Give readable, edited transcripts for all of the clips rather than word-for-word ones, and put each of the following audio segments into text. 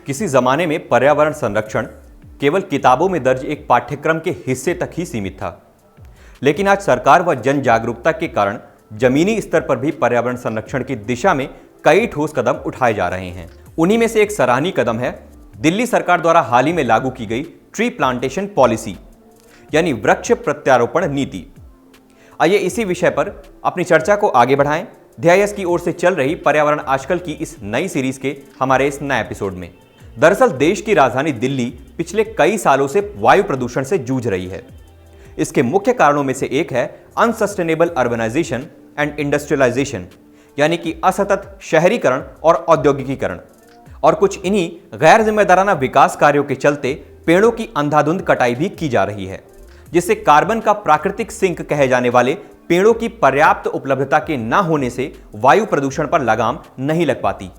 किसी जमाने में पर्यावरण संरक्षण केवल किताबों में दर्ज एक पाठ्यक्रम के हिस्से तक ही सीमित था, लेकिन आज सरकार व जन जागरूकता के कारण जमीनी स्तर पर भी पर्यावरण संरक्षण की दिशा में कई ठोस कदम उठाए जा रहे हैं। उन्हीं में से एक सराहनीय कदम है दिल्ली सरकार द्वारा हाल ही में लागू की गई ट्री प्लांटेशन पॉलिसी यानी वृक्ष प्रत्यारोपण नीति। आइए इसी विषय पर अपनी चर्चा को आगे बढ़ाएं DIS की ओर से चल रही पर्यावरण आजकल की इस नई सीरीज के हमारे इस नए एपिसोड में। दरअसल देश की राजधानी दिल्ली पिछले कई सालों से वायु प्रदूषण से जूझ रही है। इसके मुख्य कारणों में से एक है अनसस्टेनेबल अर्बनाइजेशन एंड इंडस्ट्रियलाइजेशन, यानी कि असतत शहरीकरण और औद्योगिकीकरण। और कुछ इन्हीं गैर जिम्मेदाराना विकास कार्यों के चलते पेड़ों की अंधाधुंध कटाई भी की जा रही है, जिससे कार्बन का प्राकृतिक सिंक कहे जाने वाले पेड़ों की पर्याप्त उपलब्धता के न होने से वायु प्रदूषण पर लगाम नहीं लग पाती।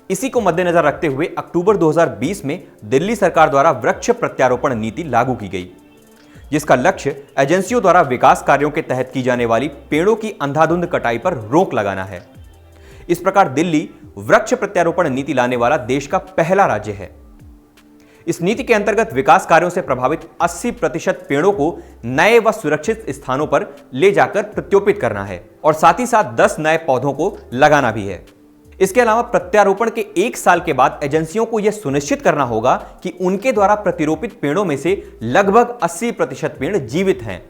इसी को मद्देनजर रखते हुए अक्टूबर 2020 में दिल्ली सरकार द्वारा वृक्ष प्रत्यारोपण नीति लागू की गई, जिसका लक्ष्य एजेंसियों द्वारा विकास कार्यों के तहत की जाने वाली पेड़ों की अंधाधुंध कटाई पर रोक लगाना है। इस प्रकार दिल्ली वृक्ष प्रत्यारोपण नीति लाने वाला देश का पहला राज्य है। इस नीति के अंतर्गत विकास कार्यों से प्रभावित 80% पेड़ों को नए व सुरक्षित स्थानों पर ले जाकर प्रत्यारोपित करना है और साथ ही साथ 10 नए पौधों को लगाना भी है। इसके अलावा प्रत्यारोपण के 1 साल के बाद एजेंसियों को यह सुनिश्चित करना होगा कि उनके द्वारा प्रतिरोपित पेड़ों में से लगभग 80% पेड़ जीवित हैं।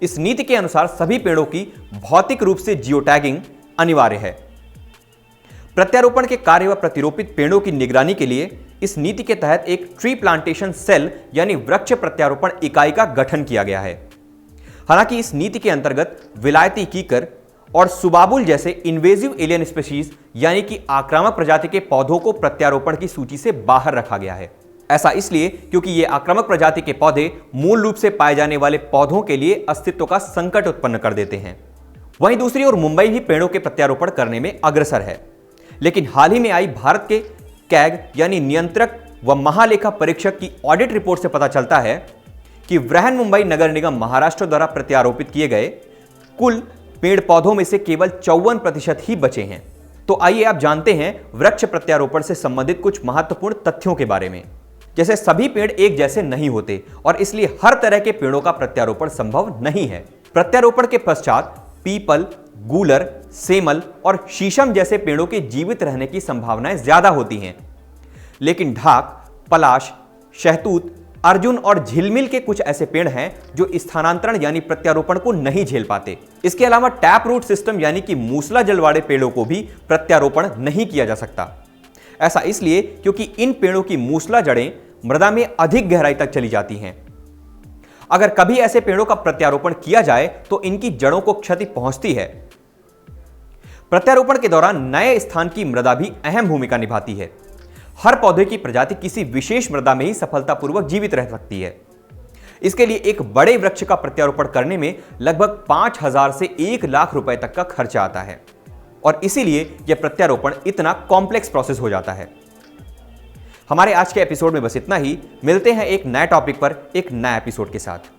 इस नीति के अनुसार सभी पेड़ों की भौतिक रूप से जियो टैगिंग अनिवार्य है। प्रत्यारोपण के कार्य व प्रतिरोपित पेड़ों की निगरानी के लिए इस नीति के तहत एक ट्री प्लांटेशन सेल यानी वृक्ष प्रत्यारोपण इकाई का गठन किया गया है। हालांकि इस नीति के अंतर्गत विलायती कीकर और सुबाबुल जैसे इन्वेजिव एलियन स्पीशीज यानी कि आक्रामक प्रजाति के पौधों को प्रत्यारोपण की सूची से बाहर रखा गया है। ऐसा इसलिए क्योंकि ये आक्रामक प्रजाति के पौधे मूल रूप से पाए जाने वाले पौधों के लिए अस्तित्व का संकट उत्पन्न कर देते हैं। वहीं दूसरी ओर मुंबई भी पेड़ों के प्रत्यारोपण करने में अग्रसर है, लेकिन हाल ही में आई भारत के कैग यानी नियंत्रक व महालेखा परीक्षक की ऑडिट रिपोर्ट से पता चलता है कि बृहन मुंबई नगर निगम महाराष्ट्र द्वारा प्रत्यारोपित किए गए कुल पेड़ पौधों में से केवल 54% ही बचे हैं। तो आइए आप जानते हैं वृक्ष प्रत्यारोपण से संबंधित कुछ महत्वपूर्ण तथ्यों के बारे में। जैसे सभी पेड़ एक जैसे नहीं होते और इसलिए हर तरह के पेड़ों का प्रत्यारोपण संभव नहीं है। प्रत्यारोपण के पश्चात पीपल, गूलर, सेमल और शीशम जैसे पेड़ों के जीवित रहने की संभावनाएं ज्यादा होती हैं, लेकिन ढाक, पलाश, शहतूत, अर्जुन और झिलमिल के कुछ ऐसे पेड़ हैं जो स्थानांतरण यानी प्रत्यारोपण को नहीं झेल पाते। इसके अलावा टैप रूट सिस्टम यानी कि मूसला जल वाले पेड़ों को भी प्रत्यारोपण नहीं किया जा सकता। ऐसा इसलिए क्योंकि इन पेड़ों की मूसला जड़ें मृदा में अधिक गहराई तक चली जाती हैं। अगर कभी ऐसे पेड़ों का प्रत्यारोपण किया जाए तो इनकी जड़ों को क्षति पहुंचती है। प्रत्यारोपण के दौरान नए स्थान की मृदा भी अहम भूमिका निभाती है। हर पौधे की प्रजाति किसी विशेष मृदा में ही सफलतापूर्वक जीवित रह सकती है। इसके लिए एक बड़े वृक्ष का प्रत्यारोपण करने में लगभग 5,000 से 1 लाख रुपए तक का खर्चा आता है और इसीलिए यह प्रत्यारोपण इतना कॉम्प्लेक्स प्रोसेस हो जाता है। हमारे आज के एपिसोड में बस इतना ही। मिलते हैं एक नए टॉपिक पर एक नए एपिसोड के साथ।